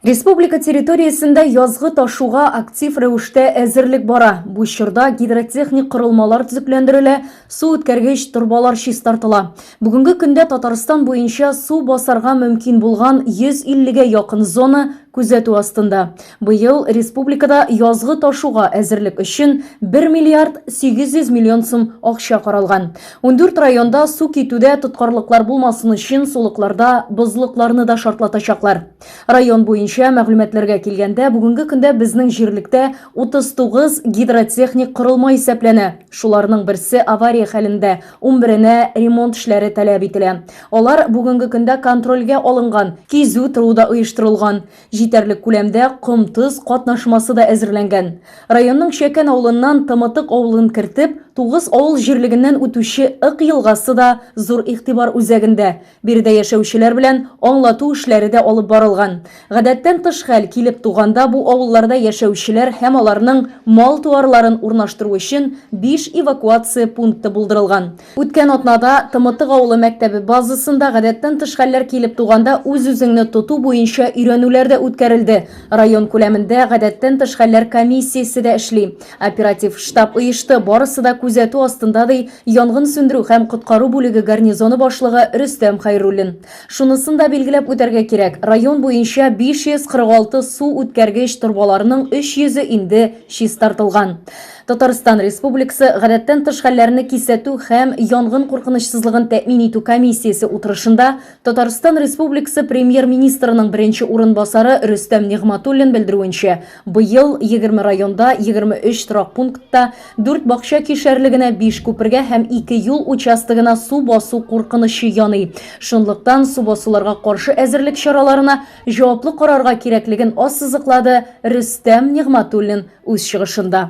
Республика территориясында язгы ташуга актив рәвештә әзерлек бара. Бу чорда гидротехник корылмалар төзекләндерелә, су үткәргеч турбалар чистартыла. Бүгенге көндә Татарстан буенча су басарга мөмкин булган 150гә якын зона күзәтү астында. Быел республикада язгы ташуга әзерлек өчен 1 миллиард 800 миллион сум акча каралган. 14 районда су китүдә тоткарлыклар булмасын өчен сулыкларда бозлыкларны да шартлатачаклар. Район буенча мәгълүматларга килгәндә, бүгенге көндә безнең җирлектә 39 гидротехник корылма исәпләнә. Шуларның берсе авария хәлендә, 11-нә ремонт эшләре таләп ителә. Алар бүгенге көндә контрольгә алынган, кизү туруда оештырылган. Җитәрлек күләмдә ком-тоз катнашмасы да әзерләнгән. Районның Шәкән авылыннан Тымытык авылын кертеп, 9 авыл җирлегеннән үтүче Ык елгасы да зур игътибар үзәгендә. Биредә яшәүчеләр белән аңлату эшләре дә алып барылган. Гадәттән тыш хәл килеп туганда бу авылларда яшәүчеләр һәм аларның мал-туарларын урнаштыру өчен 5 эвакуация пункты булдырылган. Үткән атнада Тымытык авылы мәктәбе базасында гадәттән тыш хәлләр килеп туганда үз-үзеңне тоту буенча өйрәнүләр дә үткәрелде. Район күләмендә гадәттән тыш хәлләр комиссиясе дә эшли. Оператив штаб оешты, барысы да күзәтү астында ди янгын сөндерү һәм коткару бүлеге гарнизоны башлыгы Рөстәм Хәйруллин. Шунысын да билгеләп үтәргә кирәк. Район буенча 546 су үткәргеч турбаларының 300-е инде чистартылган. Татарстан Республикасы гадәттән тыш хәлләрне кисәтү һәм янгын куркынычсызлыгын тәэмин итү комиссиясе утырышында Татарстан Республикасы премьер-министрының беренче урынбасары Рөстәм Нигъматуллин белдерүенчә, быел 20 районда 23 торак пунктта 4 бакча кишәрлегенә 5 күпергә һәм 2 юл участогына су басу куркынычы яный. Шунлыктан су басуларга каршы әзерлек чараларына җаваплы карарга кирәклеген ассызыклады Рөстәм Нигъматуллин үз чыгышында.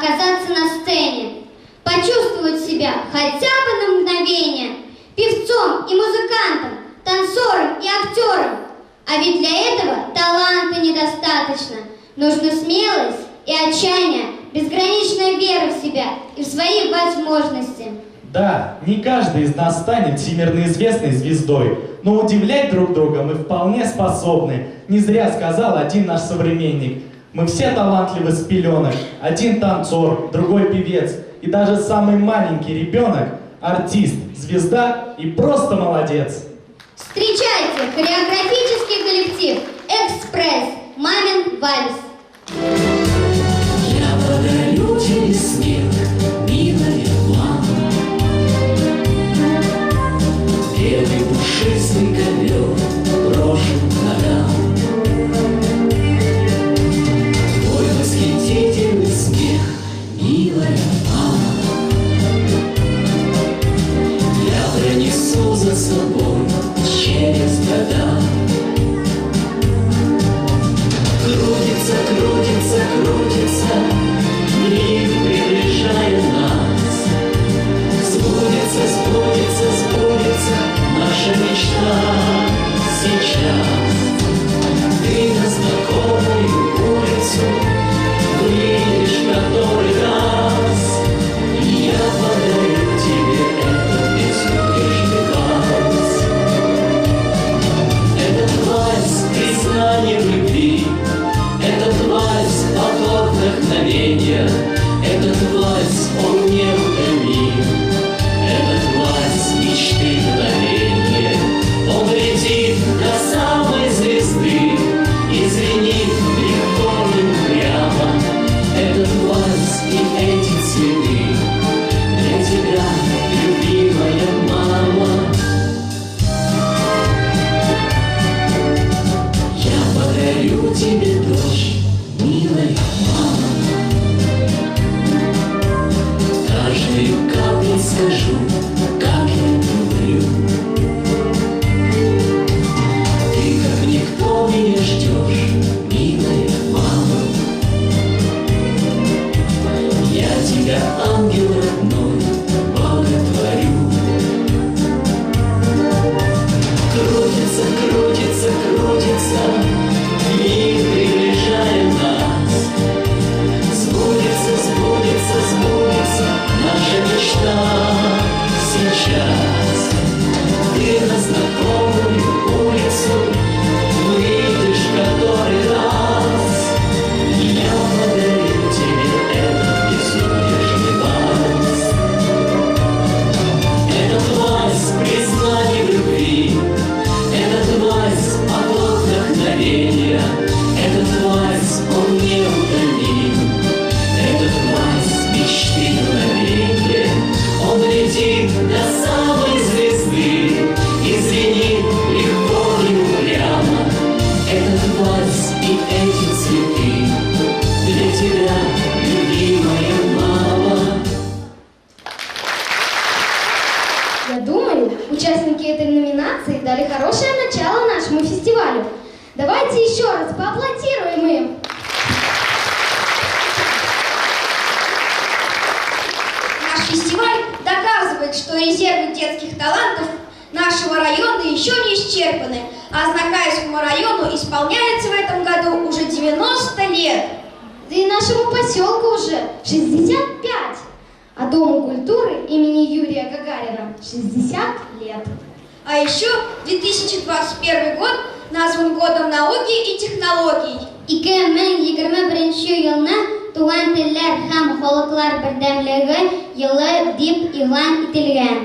оказаться на сцене, почувствовать себя хотя бы на мгновение певцом и музыкантом, танцором и актером. А ведь для этого таланта недостаточно. Нужна смелость и отчаяние, безграничная вера в себя и в свои возможности. Да, не каждый из нас станет всемирно известной звездой, но удивлять друг друга мы вполне способны. Не зря сказал один наш современник: мы все талантливы с пеленок. Один танцор, другой певец, и даже самый маленький ребенок – артист, звезда и просто молодец. Встречайте хореографический коллектив «Экспресс» «Мамин вальс». Я подарю тебе снег, милая мама, белый пушистый ковер брошен к ногам. Твой восхитительный смех, милая мама, я пронесу за собой через года. Крутится, крутится, крутится, мир приближая нас. Сбудется, сбудется, сбудется наша мечта сейчас. Ты на знакомую улицу выйдешь который раз, и я подарю тебе этот безудержный вальс. Этот вальс признание в любви, этот вальс поклон вдохновения, этот вальс он неутомим, этот вальс мечты мгновенья. Он летит до самой звезды и звенит легко и упрямо. Этот вальс и эти цветы для тебя, любимая мама. Я подарю тебе дождь, милая мама. Каждой каплей скажу, как я люблю. Ты как никто меня ждешь, милая мама. Я тебя, ангел родной, боготворю. Крутится, крутится, крутится мир, приближая нас. Сбудется, сбудется, сбудется наша мечта сейчас. Ты на знакомую улицу выйдешь который раз, и я подарю тебе этот безудержный вальс. Этот вальс признание в любви, этот вальс поклон вдохновения, этот вальс он неутомим, этот вальс мечты мгновенья. Он летит до самой звезды и звенит легко и упрямо. Этот вальс и эти цветы для тебя, любимая мама. Я думаю, участники этой номинации дали хорошее начало нашему фестивалю. Давайте еще раз поаплодируем им. Наш фестиваль доказывает, что резервы детских талантов нашего района еще не исчерпаны, а Знакаевскому району исполняется в этом году уже 90 лет. Да и нашему поселку уже 65, а Дому культуры имени Юрия Гагарина 60 лет. А еще 2021 год назван годом науки и технологий. 2021 елны Туган телләр һәм халыклар бердәмлеге елы дип игълан ителгән.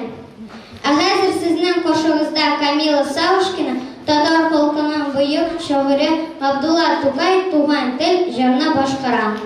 Ә хәзер сезнең каршыгызда Камила Савушкина, татар халкының бөек шагыйре Габдулла Тукай туган тел җырны башкара.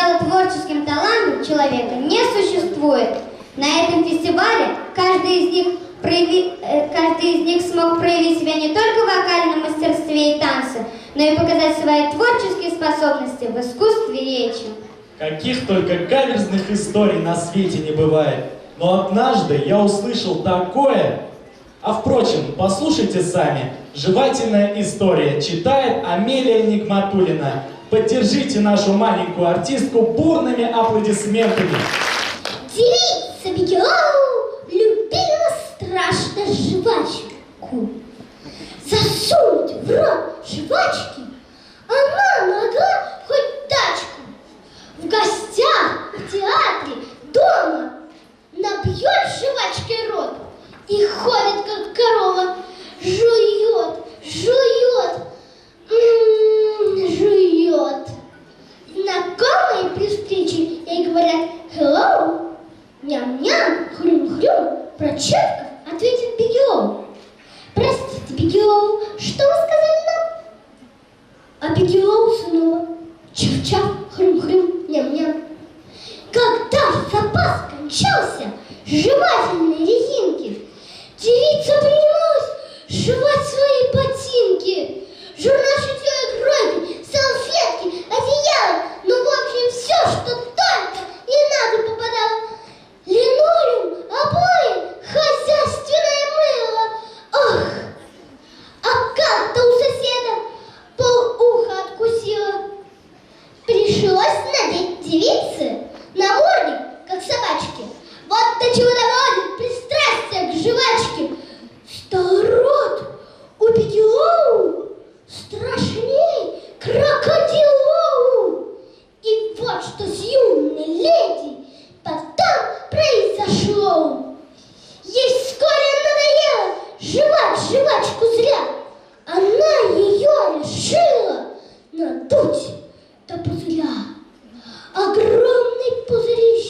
Предела творческим талантам человека не существует. На этом фестивале каждый из них смог проявить себя не только в вокальном мастерстве и танце, но и показать свои творческие способности в искусстве речи. Каких только каверзных историй на свете не бывает. Но однажды я услышал такое. А впрочем, послушайте сами. Жевательная история читает Амелия Нигматуллина. Поддержите нашу маленькую артистку бурными аплодисментами. Девица Бигелоу любила страшно жвачку. Засунуть в рот жвачки она могла хоть тачку. В гостях, в театре, дома набьет жвачкой рот и ходит, как корова, жует, жует, жует. Знакомые при встрече ей говорят «Hello», «Ням-ням», «Хрюм-хрюм», «Про четко», ответит Бигелоу. «Простите, Бигелоу, что вы сказали нам?» А Бигелоу снова «Чав-чав», «Хрюм-хрюм», «Ням-ням». Когда запас кончался жевательной резинки, девица принималась жевать свои ботинки, журнал шитье крови, салфетки, одеяло, ну, в общем, все, что только и надо попадало. Линолеум, обои, хозяйственное мыло. Ох, а как-то у соседа полуха откусила. Пришлось надеть девице намордник, как собачки. Вот до чего доводит пристрастие к жвачке. Стал рот у Бигелоу страшней крокодилоу. И вот что с юной леди потом произошло. Ей вскоре надоело жевать жвачку зря. Она ее решила надуть до пузыря. Огромный пузырищ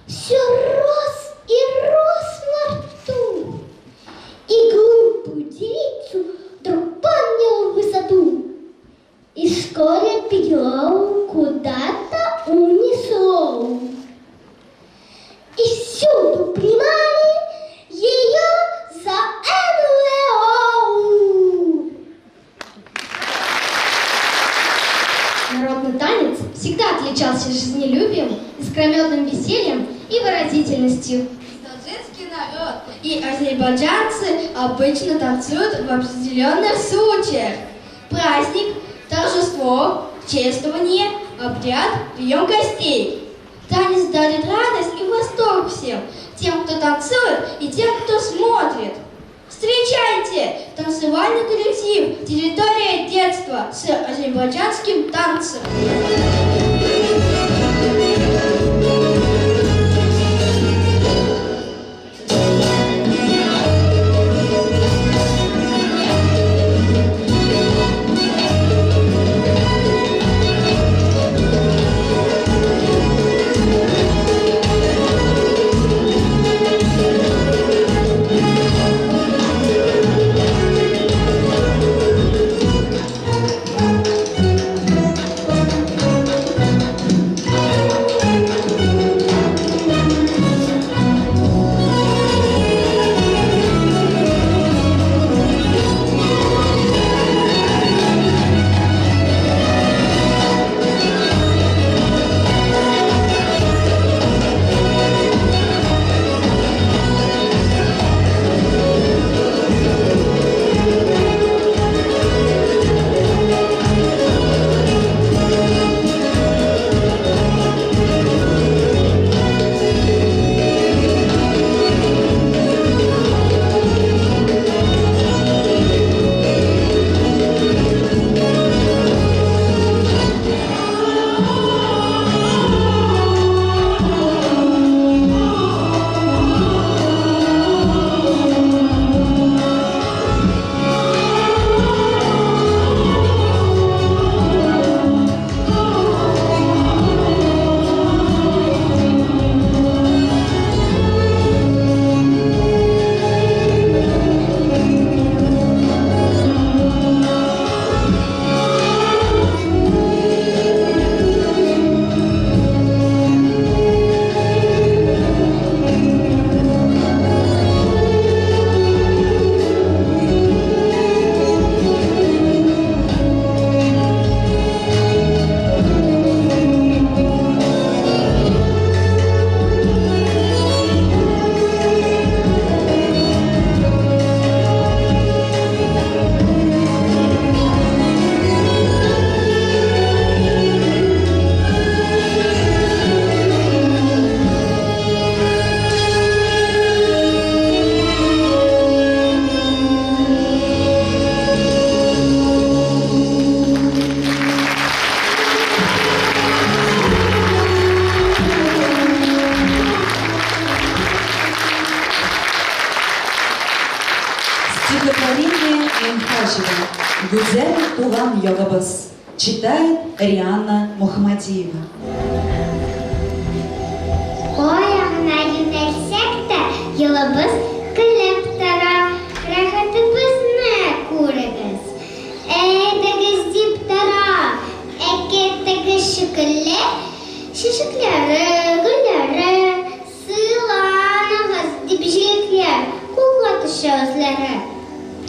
все рос и рос во рту. И глупую девицу вдруг поднял в высоту. И вскоре Бигелоу куда-то унесло. И всюду принимали ее за НЛО. Народный танец всегда отличался жизнелюбием, искрометным весельем и выразительностью. Таджикский народ и азербайджанцы обычно танцуют в определенных случаях. Праздник, торжество, чествование, обряд, прием гостей. Танец дарит радость и восторг всем, тем, кто танцует, и тем, кто смотрит. Встречайте! Танцевальный коллектив «Территория детства» с азербайджанским танцем. Гүзел туган ягыбыз. Читает Рианна Мухаммадиева. Оягына юнәлсәк тә, елыбыз көлеп тора. Рәхәтебезне күрегез. Әйдәгез дип тора. Әкәттәгез шикелле, чәчәкләре, гөлләре, сыйланыгыз дип җиләкләр, куллатыша үзләре.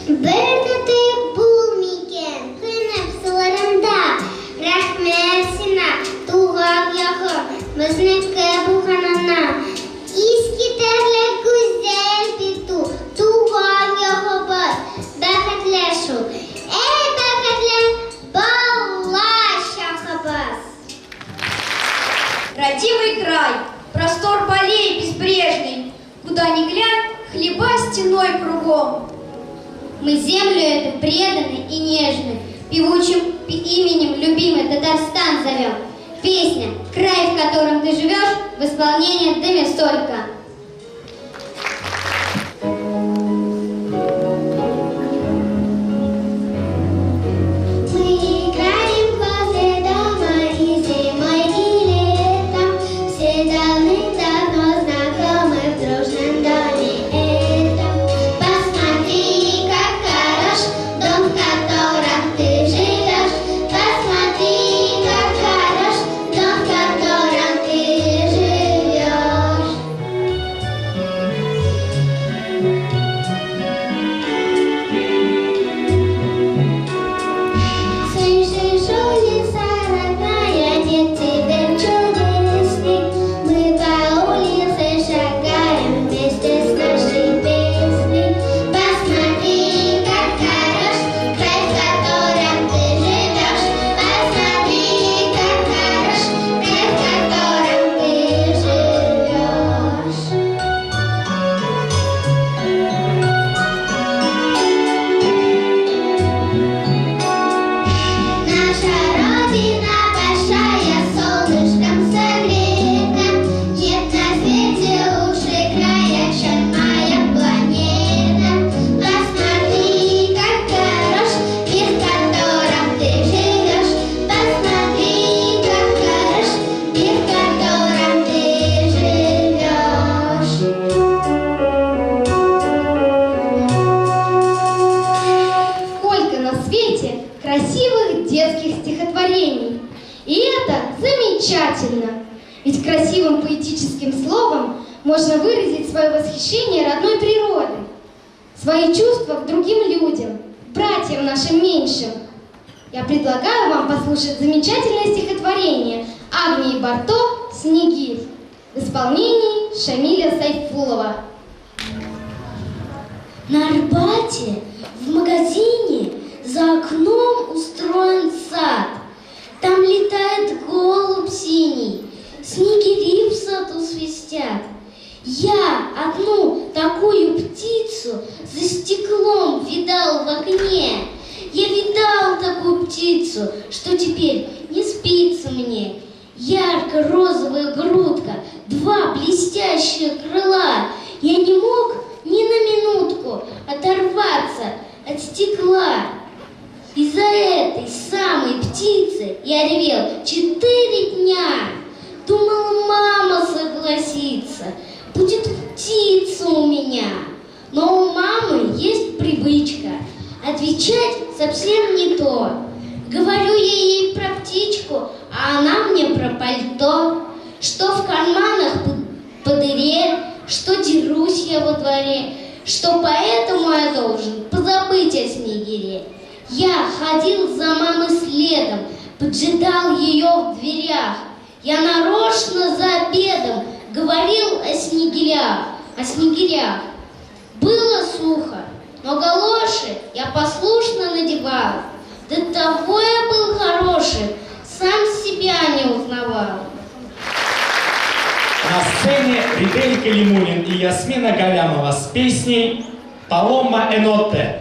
Бер дә тыйып булмыйкән, көнеп сыларында. Рәхмәт сиңа, туган ягым, безнеке булганына. Искитәрлек гүзәл бит ул, туган ягыбыз, бәхетләшү. Бәхетле бала чагыбыз. Родимый край, простор полей безбрежный, куда ни глянь, хлеба стеной кругом. Мы землю эту преданной и нежной, певучим именем любимый Татарстан зовем. Песня «Край, в котором ты живешь» в исполнении Дыми Солька. Мы играем возле дома и зимой, и летом. Все давным-давно знакомы в дружном доме этом. Посмотри, как хорош дом, в котором ты живешь. Посмотри, как хорош дом, в котором ты живешь. Слышишь, улица родная, нет тебе чудесный. Мы по улице шагаем вместе с нашей песней. Посмотри, как хорош край, в котором ты живешь. Посмотри, как хорош край, в котором ты живешь. Наша Родина большая, солнышком согрета. Нет на свете лучше края, чем моя планета. Посмотри, как хорош мир, в котором ты живешь. Посмотри, как хорош мир, в котором ты живешь. Сколько на свете красивых детских стихотворений. И это замечательно. Ведь красивым поэтическим словом можно выразить свое восхищение родной природой, свои чувства к другим людям, братьям нашим меньшим. Я предлагаю вам послушать замечательное стихотворение Агнии Барто «Снегирь» в исполнении Шамиля Сайфулова. На Арбате, в магазине, за окном устроен сад. Там летает голубь синий, снегири в саду свистят. Я одну такую птицу за стеклом видал в окне. Я видал такую птицу, что теперь не спится мне. Ярко-розовая грудка, два блестящие крыла. Я не мог ни на минутку оторваться от стекла. Из-за этой самой птицы я ревел 4 дня. Думал, мама согласится, будет птица у меня. Но у мамы есть привычка отвечать совсем не то. Говорю я ей про птичку, а она мне про пальто. Что в карманах по дыре, что дерусь я во дворе, что поэтому я должен позабыть о снегире. Я ходил за мамой следом, поджидал ее в дверях. Я нарочно за обедом говорил о снегирях. Было сухо, но галоши я послушно надевал. До того я был хороший, сам себя не узнавал. На сцене Ридель Калимулин и Ясмина Галямова с песней «Палома Энотте».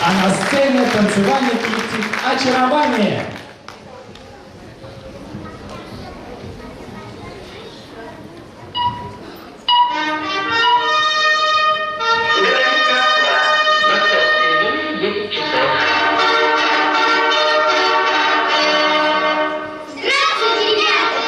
А на сцене танцевальный коллектив «Очарование». Здравствуйте, ребята!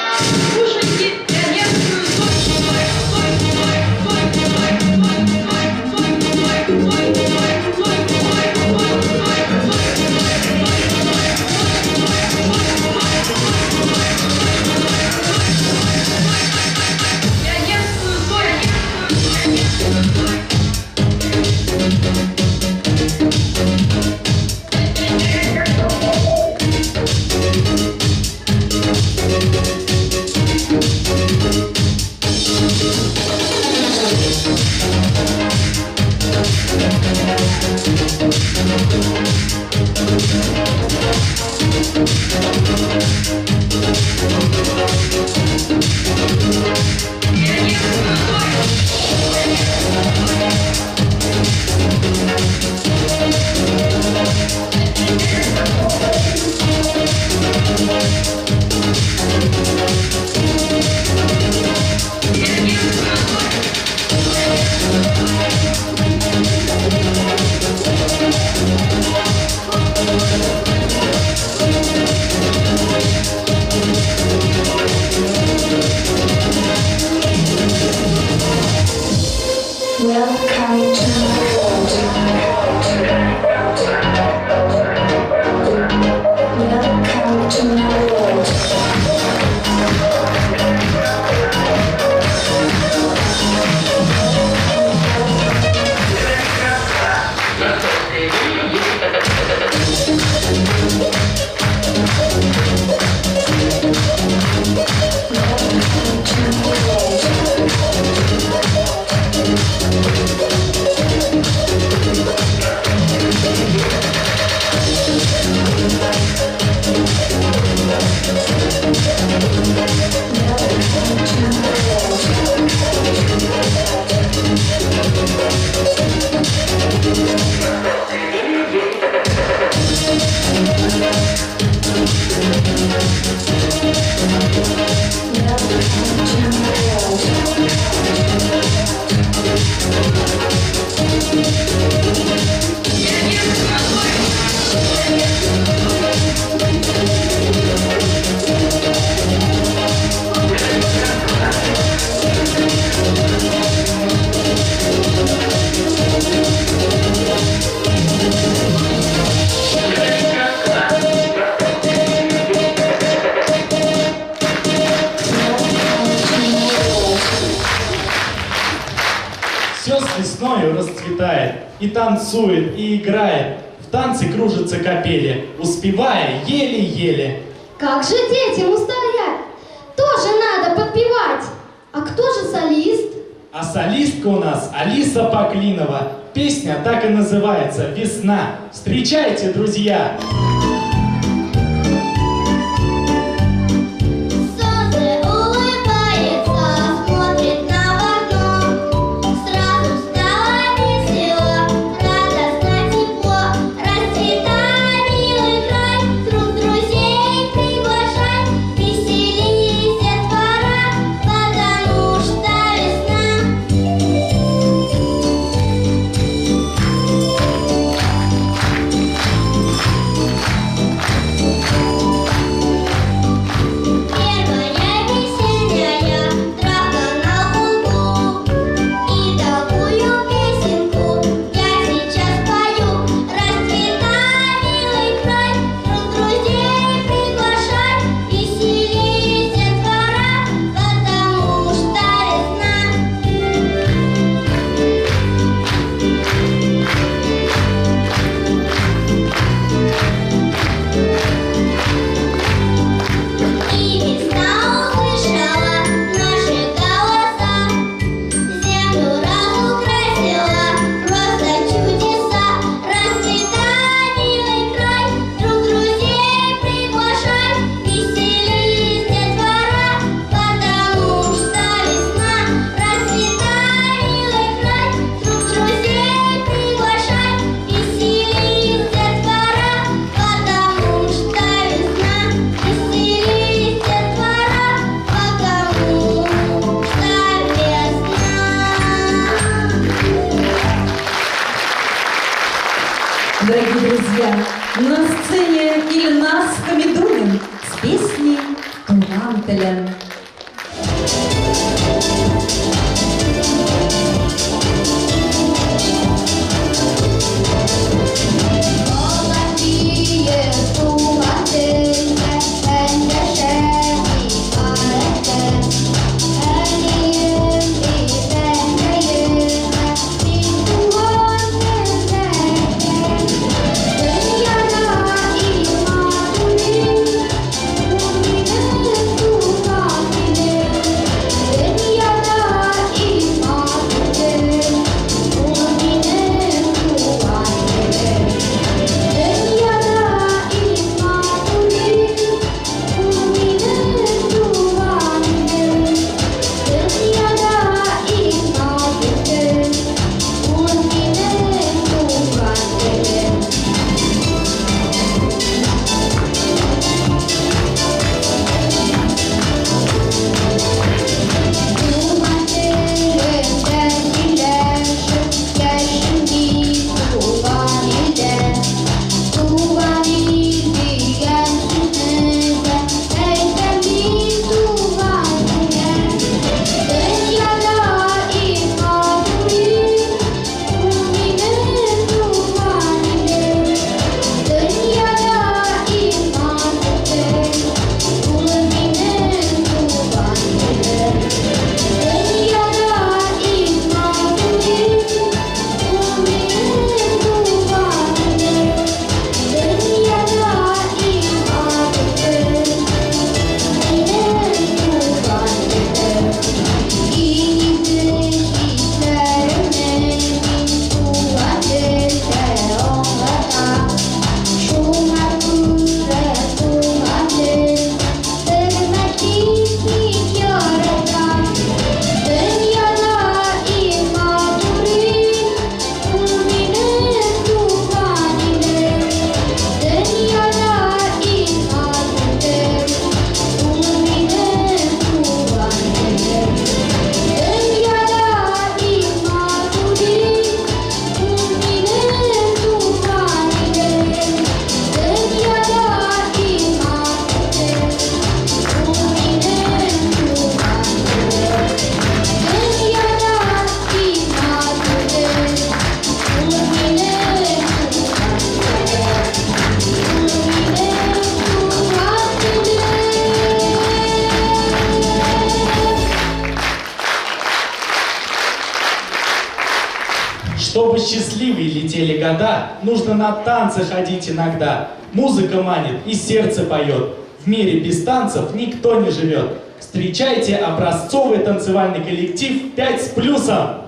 Welcome to my world. Welcome to my world. Все с весною расцветает, и танцует, и играет. В танце кружатся капели, успевая еле-еле. Как же детям устоять? Тоже надо подпевать. А кто же солист? А солистка у нас Алиса Поклинова. Песня так и называется «Весна». Встречайте, друзья! Солнце улыбается, смотрит на окно. Сразу стало весело, радостно, тепло. Расцветай, милый край, круг друзей приглашай. Веселись, детвора, потому что весна. Первая весенняя травка на лугу, и такую песенку я сейчас пою. Расцветай, милый край, круг друзей приглашай. Веселись, детвора, потому что И весна услышала наши голоса, землю разукрасила просто чудеса. Расцветай, милый край, друг друзей приглашай. Веселись, детвора, потому что весна. Расцветай, милый край, друг друзей приглашай. Веселись, детвора, потому что весна. Веселись, детвора, потому что весна. Дорогие друзья, на сцене Ильнас Хамидуллин с песней «Туман Телян». Zolotije tłumaczynę, będzie szedł i paletę. Elim i będzie jechać, i tłumaczy będzie. Wyjada i matuli, mówimy tu Чтобы счастливые летели года, нужно на танцы ходить иногда. Музыка манит и сердце поет. В мире без танцев никто не живет. Встречайте образцовый танцевальный коллектив 5 с плюсом.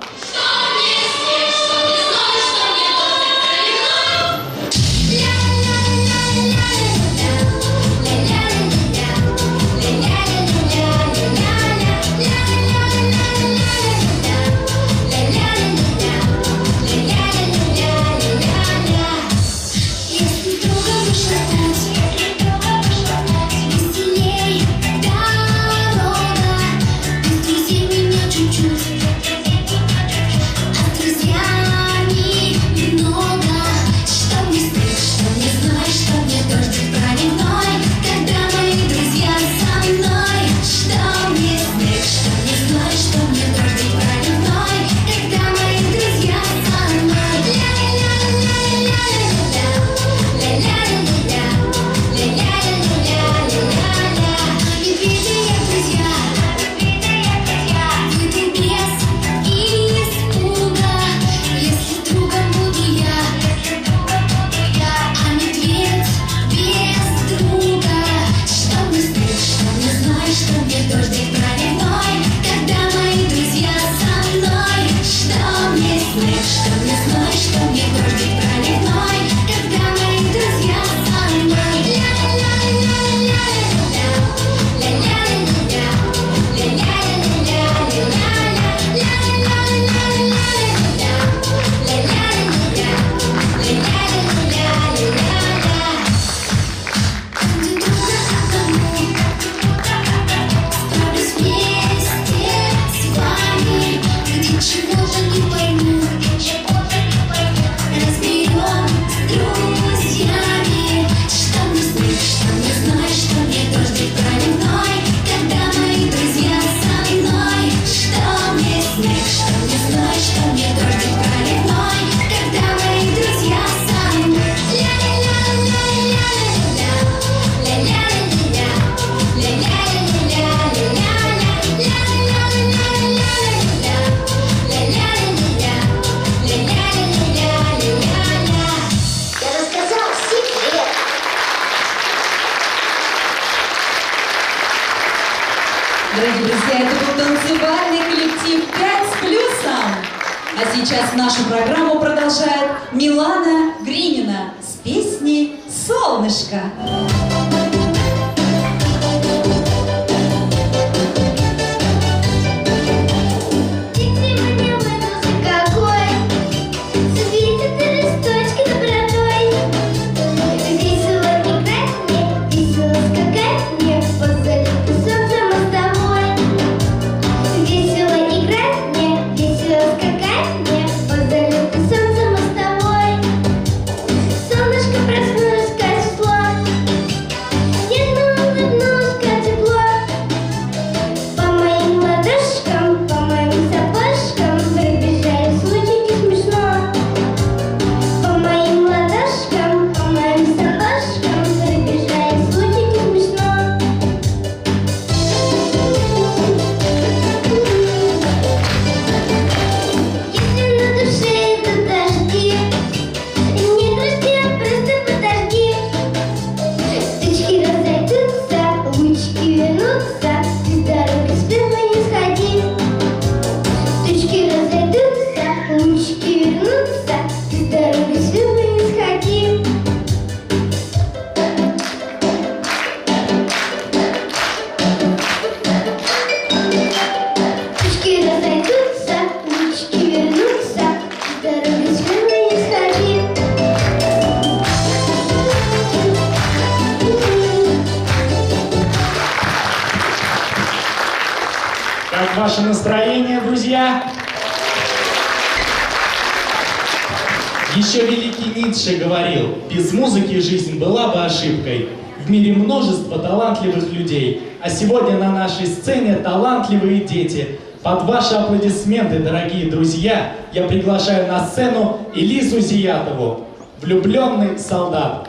Дорогие друзья, это был танцевальный коллектив 5 с плюсом. А сейчас нашу программу продолжает Милана Гринина с песней «Солнышко». Как ваше настроение, друзья? Еще великий Ницше говорил: без музыки жизнь была бы ошибкой. В мире множество талантливых людей, а сегодня на нашей сцене талантливые дети. Под ваши аплодисменты, дорогие друзья, я приглашаю на сцену Элизу Зиятову, «Влюбленный солдат».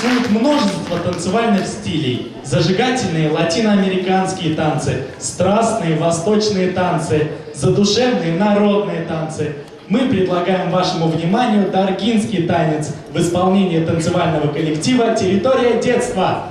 Существует множество танцевальных стилей. Зажигательные латиноамериканские танцы, страстные восточные танцы, задушевные народные танцы. Мы предлагаем вашему вниманию даргинский танец в исполнении танцевального коллектива «Территория детства».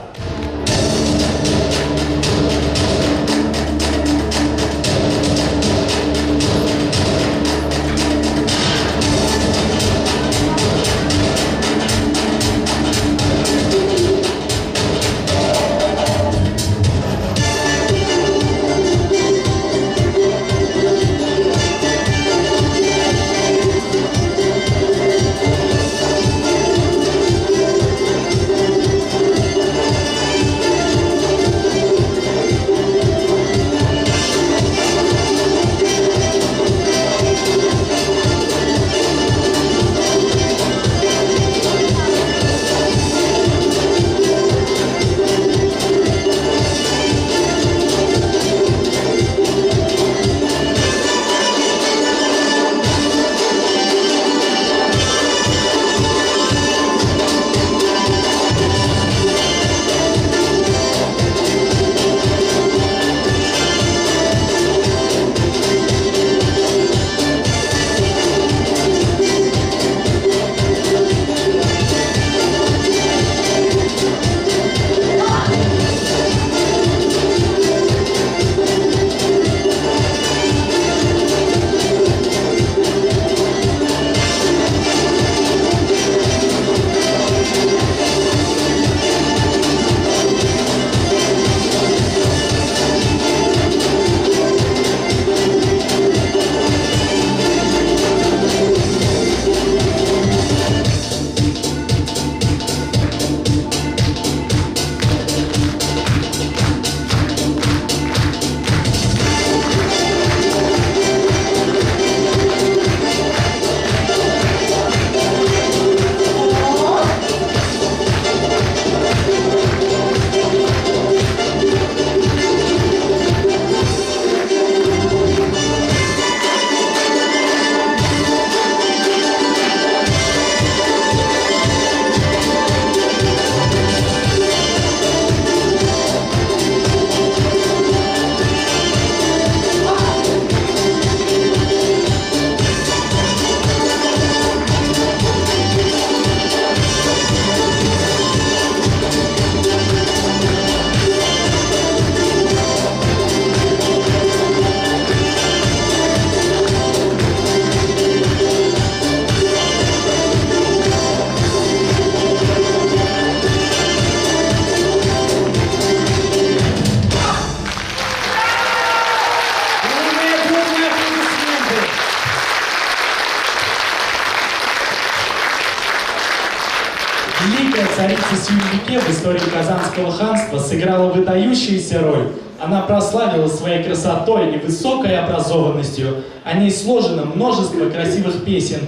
Великая царица Сюйлике в истории Казанского ханства сыграла выдающуюся роль. Она прославила своей красотой и высокой образованностью. О ней сложено множество красивых песен.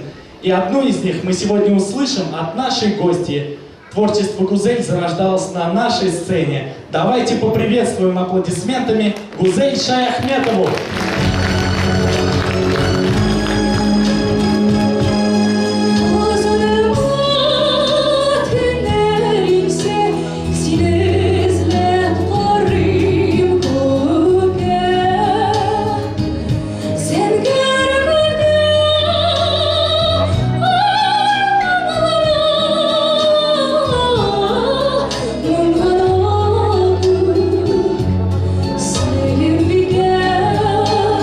И одну из них мы сегодня услышим от нашей гости. Творчество Гузель зарождалось на нашей сцене. Давайте поприветствуем аплодисментами Гузель Шаяхметову. Sevim bir gel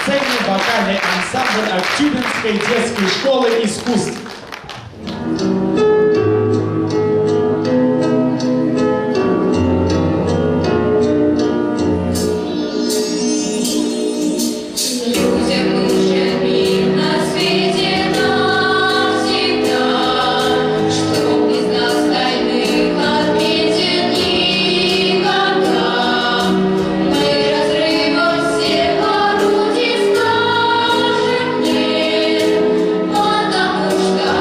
сцене вокальный ансамбль Актюбинской детской школы искусств. Потому что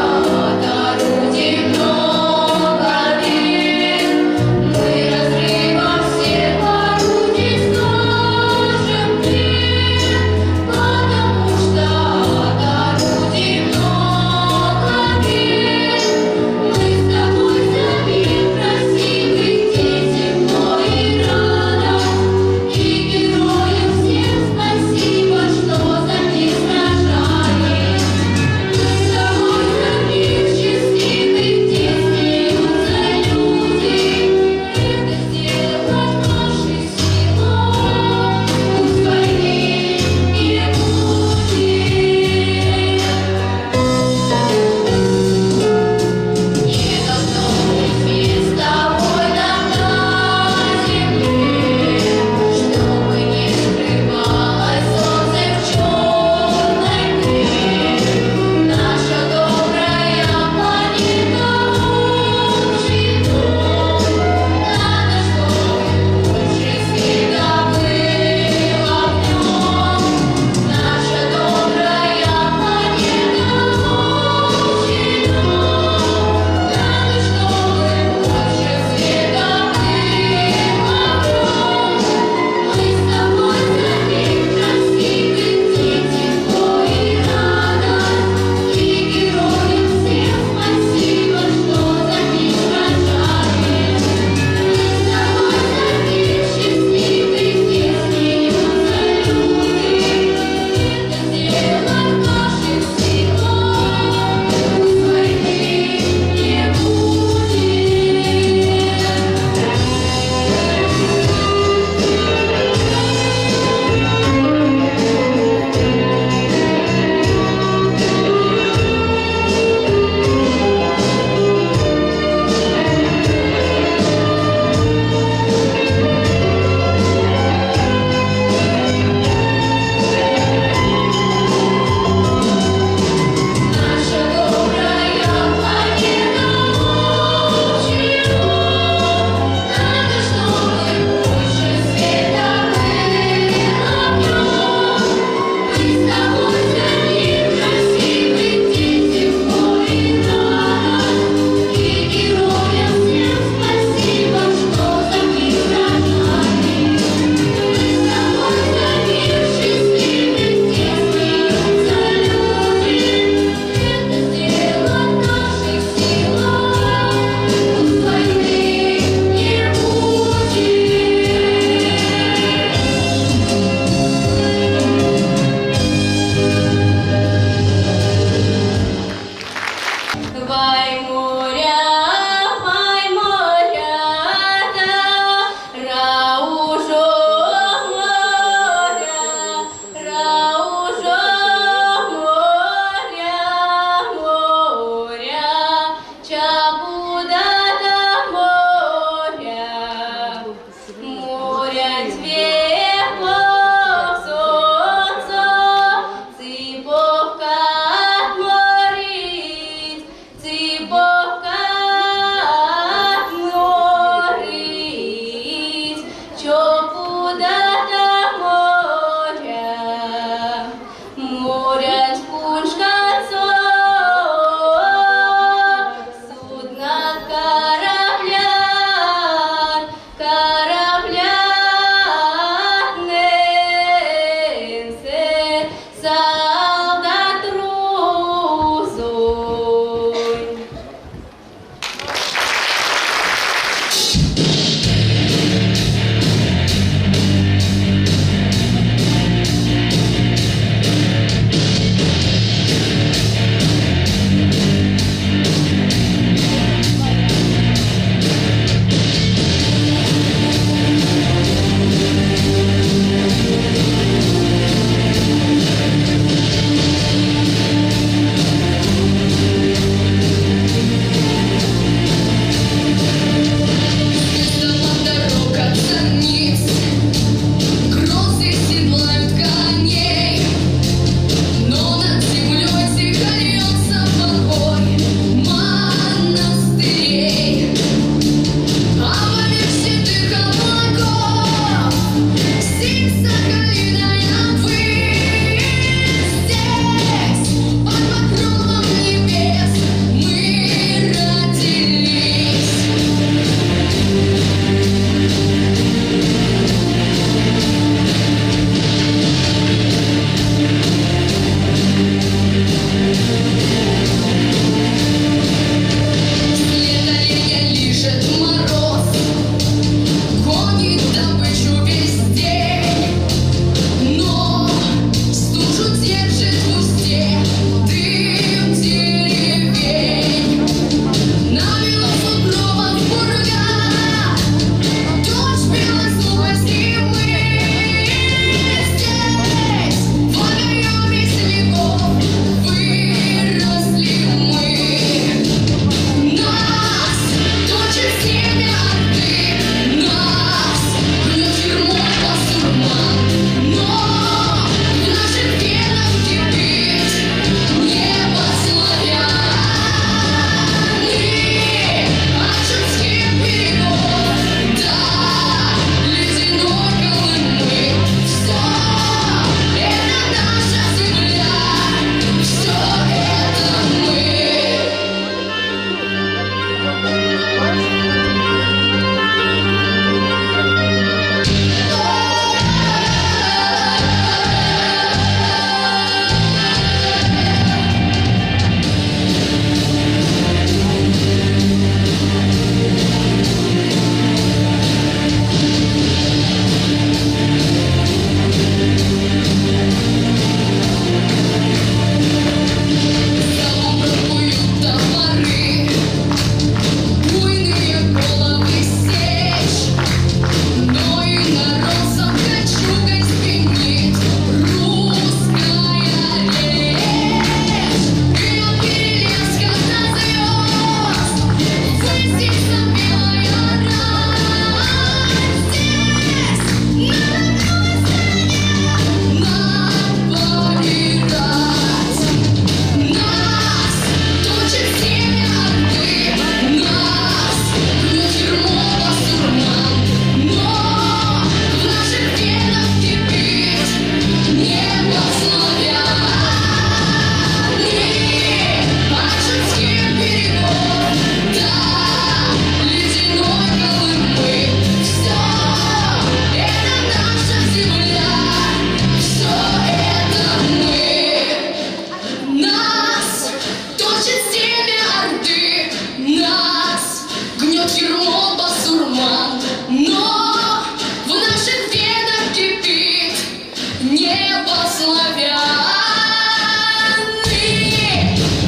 небо славяны,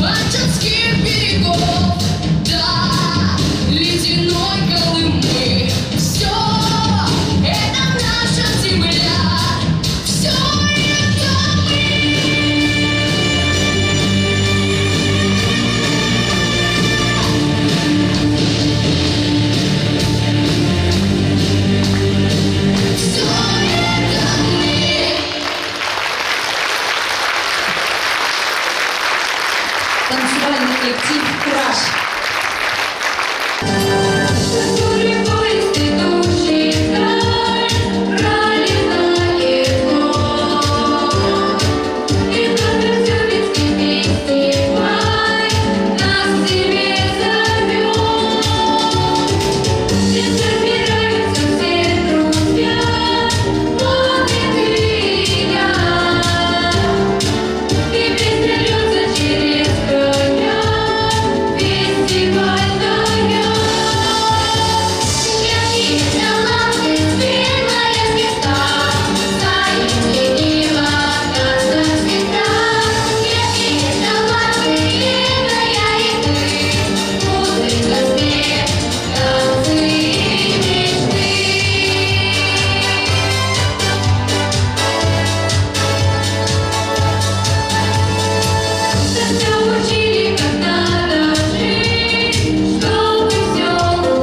Ачинских берегов, да, ледяной Колымы. Все это наша земля, все это мы. Все это мы. Танцевальный коллектив «Краш». Который поезд идущий вдаль пролетает год. И кто-то всё Минский фестиваль нас к себе зовет. Все собираются, все друзья, молодые и я. И песня льется через края фестивальная. Яркие таланты, светлая звезда, соединила нас навсегда. Яркие таланты, это я и ты, музыка, смех, танцы и мечты. Тогда учили, как надо жить, чтобы все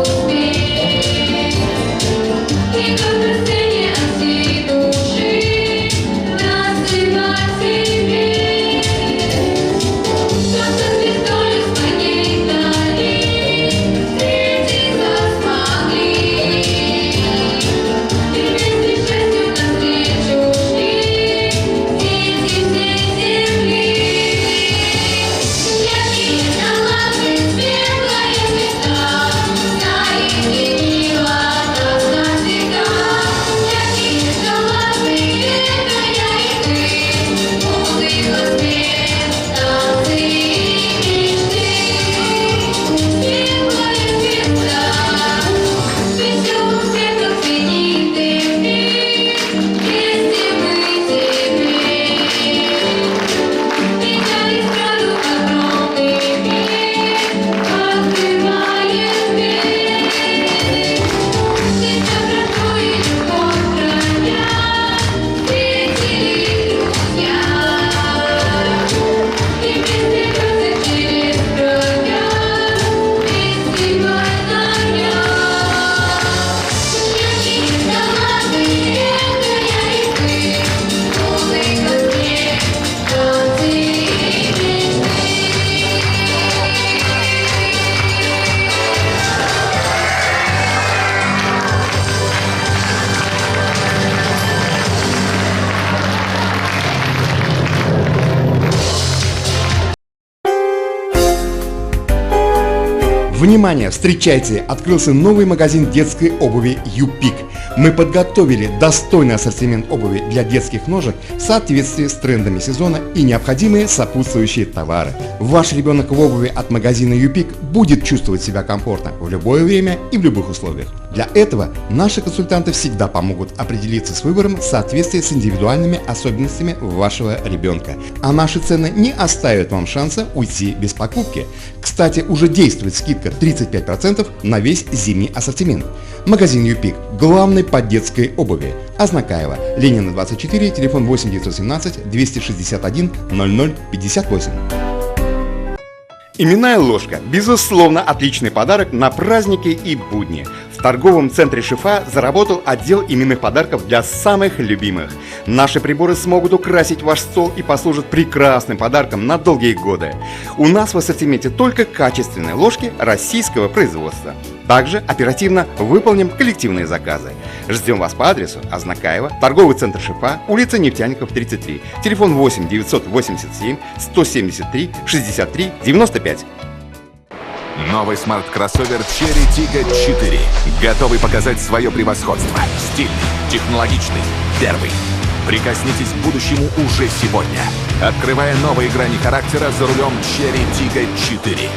успеть. И как на сцене от всей души танцевать себе. Кто-то звездой своей вдали встретиться смогли. И вместе счастью навстречу шли дети всей земли. Яркие таланты, светлая звезда, соединила нас навсегда. Яркие таланты, это я и ты, музыка, смех, танцы и мечты. Светлая звезда, в веселом светлом светит ты, вместе мы теперь. И за эстраду огромный мир открывает дверь. Здесь доброту и любовь хранят, встретились друзья. И вместе льется через края фестивальная. Яркие таланты, это я и ты, музыка, смех, танцы и мечты. Внимание, встречайте! Открылся новый магазин детской обуви «Юпик». Мы подготовили достойный ассортимент обуви для детских ножек в соответствии с трендами сезона и необходимые сопутствующие товары. Ваш ребенок в обуви от магазина «Юпик» будет чувствовать себя комфортно в любое время и в любых условиях. Для этого наши консультанты всегда помогут определиться с выбором в соответствии с индивидуальными особенностями вашего ребенка. А наши цены не оставят вам шанса уйти без покупки. Кстати, уже действует скидка 35% на весь зимний ассортимент. Магазин «Юпик» – главный по детской обуви. Ознакаево, Ленина 24, телефон 8 917 261 00 58. Именная ложка – безусловно отличный подарок на праздники и будни. В торговом центре «Шифа» заработал отдел именных подарков для самых любимых. Наши приборы смогут украсить ваш стол и послужат прекрасным подарком на долгие годы. У нас в ассортименте только качественные ложки российского производства. Также оперативно выполним коллективные заказы. Ждем вас по адресу Ознакаево, торговый центр «Шифа», улица Нефтяников, 33, телефон 8 987 173 63 95. Новый смарт-кроссовер Cherry Tiggo 4. Готовый показать свое превосходство. Стильный, технологичный, первый. Прикоснитесь к будущему уже сегодня, открывая новые грани характера за рулем Cherry Tiggo 4.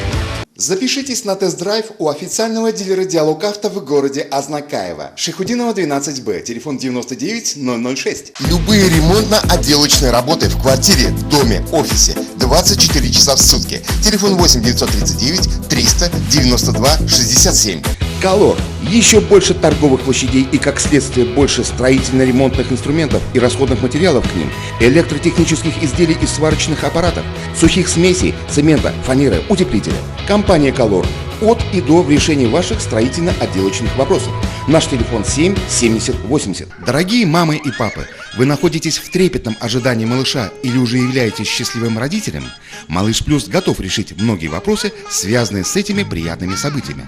Запишитесь на тест-драйв у официального дилера «Диалог Авто» в городе Азнакаево. Шейхутдинова, 12Б, телефон 99 006. Любые ремонтно-отделочные работы в квартире, доме, офисе 24 часа в сутки. Телефон 8 939 392 67. Колор. Еще больше торговых площадей и, как следствие, больше строительно-ремонтных инструментов и расходных материалов к ним, электротехнических изделий и сварочных аппаратов, сухих смесей, цемента, фанеры, утеплителя. Компания «Колор». От и до в решении ваших строительно-отделочных вопросов. Наш телефон 7 70 80. Дорогие мамы и папы, вы находитесь в трепетном ожидании малыша или уже являетесь счастливым родителем? Малыш Плюс готов решить многие вопросы, связанные с этими приятными событиями.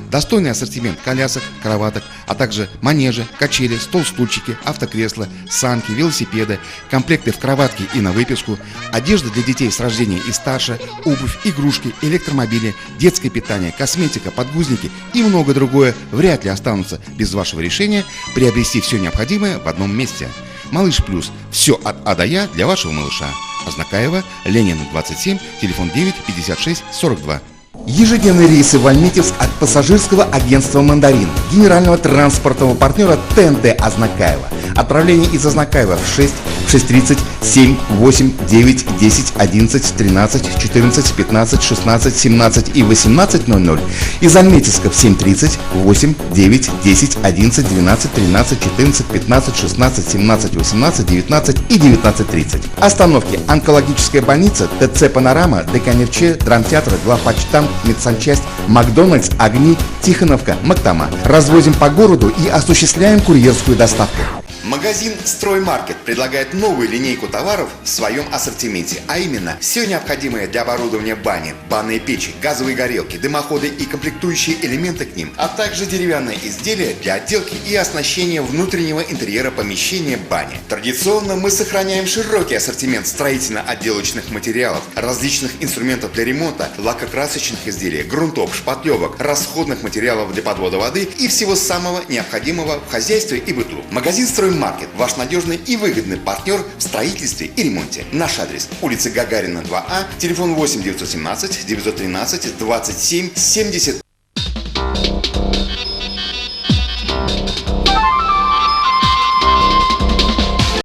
Достойный ассортимент колясок, кроваток, а также манежи, качели, стол-стульчики, автокресла, санки, велосипеды, комплекты в кроватке и на выписку, одежда для детей с рождения и старше, обувь, игрушки, электромобили, детское питание, косметика, подгузники и многое другое вряд ли останутся без вашего решения приобрести все необходимое в одном месте. Малыш Плюс. Все от А до Я для вашего малыша. Азнакаево, Ленина, 27, телефон 9 56 42. Ежедневные рейсы в Альметьевск от пассажирского агентства «Мандарин», генерального транспортного партнера ТНТ Азнакаево. Отправление из Азнакаево в 6, 6:30, 7, 8, 9, 10, 11, 13, 14, 15, 16, 17 и 18:00. Из Альметьевска в 7:30, 8, 9, 10, 11, 12, 13, 14, 15, 16, 17, 18, 19 и 19:30. Остановки: онкологическая больница, ТЦ «Панорама», ДКНРЧ, драмтеатр, главпочтамт, медсанчасть, Макдональдс, Огни, Тихоновка, Мактама. Развозим по городу и осуществляем курьерскую доставку. Магазин «Строймаркет» предлагает новую линейку товаров в своем ассортименте, а именно все необходимое для оборудования бани, банные печи, газовые горелки, дымоходы и комплектующие элементы к ним, а также деревянные изделия для отделки и оснащения внутреннего интерьера помещения бани. Традиционно мы сохраняем широкий ассортимент строительно-отделочных материалов, различных инструментов для ремонта, лакокрасочных изделий, грунтов, шпатлевок, расходных материалов для подвода воды и всего самого необходимого в хозяйстве и быту. Магазин «Строймаркет» – ваш надежный и выгодный партнер в строительстве и ремонте. Наш адрес: улица Гагарина, 2А, телефон 8 917 913 27 71.